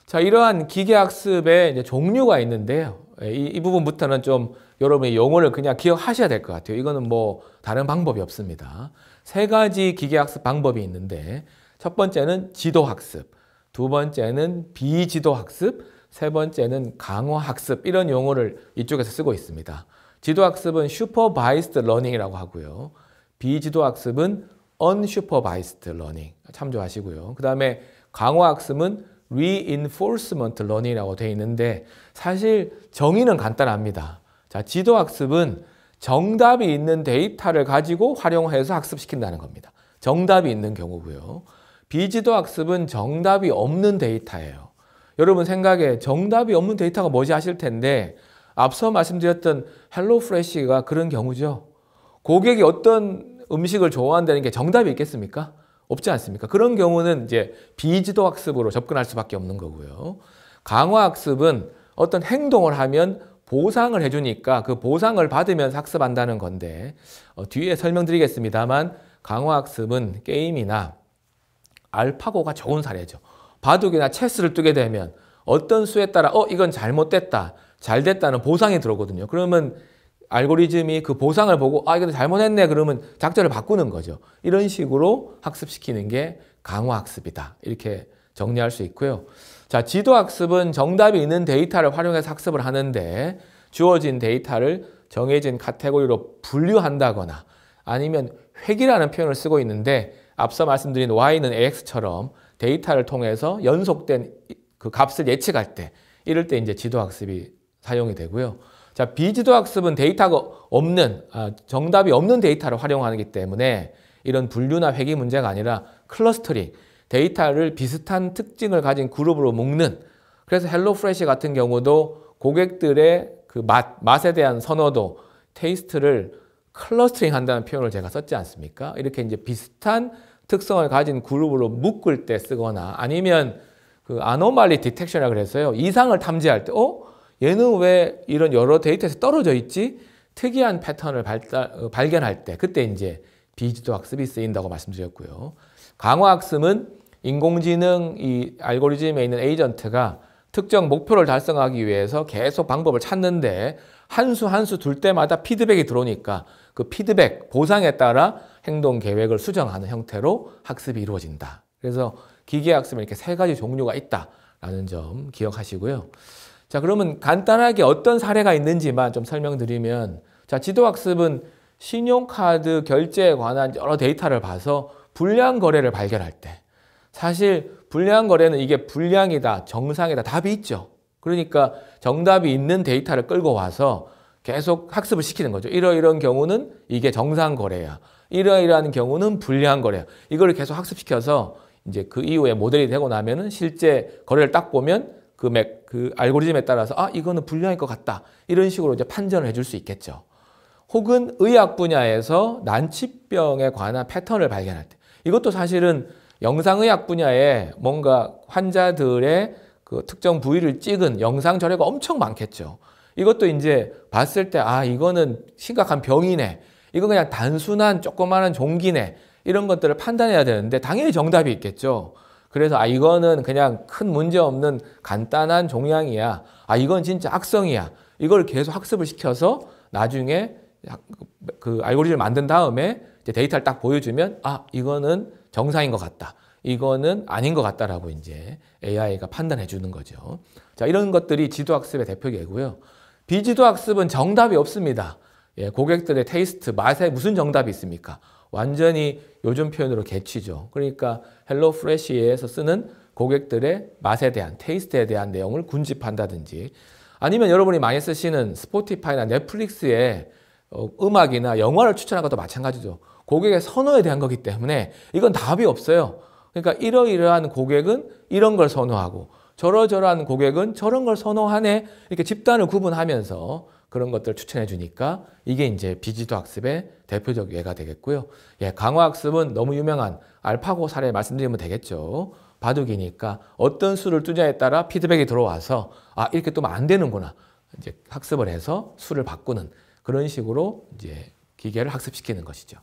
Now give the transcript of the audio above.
자, 이러한 기계학습의 이제 종류가 있는데요. 이 부분부터는 좀 여러분이 용어를 그냥 기억하셔야 될 것 같아요. 이거는 뭐 다른 방법이 없습니다. 세 가지 기계학습 방법이 있는데 첫 번째는 지도학습, 두 번째는 비지도학습, 세 번째는 강화학습 이런 용어를 이쪽에서 쓰고 있습니다. 지도학습은 supervised learning이라고 하고요. 비지도학습은 unsupervised learning 참조하시고요. 그 다음에 강화학습은 reinforcement learning이라고 되어 있는데 사실 정의는 간단합니다. 자, 지도학습은 정답이 있는 데이터를 가지고 활용해서 학습시킨다는 겁니다. 정답이 있는 경우고요. 비지도학습은 정답이 없는 데이터예요. 여러분 생각에 정답이 없는 데이터가 뭐지 하실 텐데 앞서 말씀드렸던 헬로프레시가 그런 경우죠. 고객이 어떤 음식을 좋아한다는 게 정답이 있겠습니까? 없지 않습니까? 그런 경우는 이제 비지도 학습으로 접근할 수밖에 없는 거고요. 강화 학습은 어떤 행동을 하면 보상을 해주니까 그 보상을 받으면서 학습한다는 건데 뒤에 설명드리겠습니다만 강화 학습은 게임이나 알파고가 좋은 사례죠. 바둑이나 체스를 두게 되면 어떤 수에 따라 이건 잘못됐다, 잘 됐다는 보상이 들어오거든요. 그러면 알고리즘이 그 보상을 보고 이거 잘못했네 그러면 작전을 바꾸는 거죠. 이런 식으로 학습시키는 게 강화학습이다. 이렇게 정리할 수 있고요. 자, 지도학습은 정답이 있는 데이터를 활용해서 학습을 하는데 주어진 데이터를 정해진 카테고리로 분류한다거나 아니면 획이라는 표현을 쓰고 있는데 앞서 말씀드린 y는 ax처럼 데이터를 통해서 연속된 그 값을 예측할 때 이럴 때 이제 지도학습이 사용이 되고요. 자, 비지도학습은 데이터가 없는, 정답이 없는 데이터를 활용하기 때문에 이런 분류나 회귀 문제가 아니라 클러스터링, 데이터를 비슷한 특징을 가진 그룹으로 묶는, 그래서 헬로프레시 같은 경우도 고객들의 그 맛에 대한 선호도, 테이스트를 클러스터링 한다는 표현을 제가 썼지 않습니까? 이렇게 이제 비슷한 특성을 가진 그룹으로 묶을 때 쓰거나 아니면 그 아노말리 디텍션이라고 그래서요. 이상을 탐지할 때, 얘는 왜 이런 여러 데이터에서 떨어져 있지? 특이한 패턴을 발견할 때 그때 이제 비지도 학습이 쓰인다고 말씀드렸고요. 강화 학습은 인공지능 이 알고리즘에 있는 에이전트가 특정 목표를 달성하기 위해서 계속 방법을 찾는데 한 수 둘 때마다 피드백이 들어오니까 그 피드백, 보상에 따라 행동 계획을 수정하는 형태로 학습이 이루어진다. 그래서 기계학습은 이렇게 세 가지 종류가 있다라는 점 기억하시고요. 자, 그러면 간단하게 어떤 사례가 있는지만 좀 설명드리면 자, 지도학습은 신용카드 결제에 관한 여러 데이터를 봐서 불량 거래를 발견할 때 사실 불량 거래는 이게 불량이다, 정상이다 답이 있죠. 그러니까 정답이 있는 데이터를 끌고 와서 계속 학습을 시키는 거죠. 이러이러한 경우는 이게 정상 거래야. 이러이러한 경우는 불량 거래야. 이걸 계속 학습시켜서 이제 그 이후에 모델이 되고 나면은 실제 거래를 딱 보면 그 알고리즘에 따라서 이거는 불량일 것 같다. 이런 식으로 이제 판단을 해줄 수 있겠죠. 혹은 의학 분야에서 난치병에 관한 패턴을 발견할 때 이것도 사실은 영상의학 분야에 뭔가 환자들의 그 특정 부위를 찍은 영상 자료가 엄청 많겠죠. 이것도 이제 봤을 때 이거는 심각한 병이네. 이건 그냥 단순한 조그마한 종기네. 이런 것들을 판단해야 되는데 당연히 정답이 있겠죠. 그래서 이거는 그냥 큰 문제 없는 간단한 종양이야. 이건 진짜 악성이야. 이걸 계속 학습을 시켜서 나중에 그 알고리즘을 만든 다음에 이제 데이터를 딱 보여주면 이거는 정상인 것 같다. 이거는 아닌 것 같다라고 이제 AI가 판단해 주는 거죠. 자, 이런 것들이 지도학습의 대표계고요. 비지도학습은 정답이 없습니다. 고객들의 테이스트, 맛에 무슨 정답이 있습니까? 완전히 요즘 표현으로 개취죠. 그러니까 헬로프레시에서 쓰는 고객들의 맛에 대한, 테이스트에 대한 내용을 군집한다든지 아니면 여러분이 많이 쓰시는 스포티파이나 넷플릭스의 음악이나 영화를 추천한 것도 마찬가지죠. 고객의 선호에 대한 거기 때문에 이건 답이 없어요. 그러니까 이러이러한 고객은 이런 걸 선호하고 저러저러한 고객은 저런 걸 선호하네. 이렇게 집단을 구분하면서 그런 것들을 추천해 주니까 이게 이제 비지도 학습의 대표적 예가 되겠고요. 강화 학습은 너무 유명한 알파고 사례 말씀드리면 되겠죠. 바둑이니까 어떤 수를 두냐에 따라 피드백이 들어와서 이렇게 뜨면 안 되는구나. 이제 학습을 해서 수를 바꾸는 그런 식으로 이제 기계를 학습시키는 것이죠.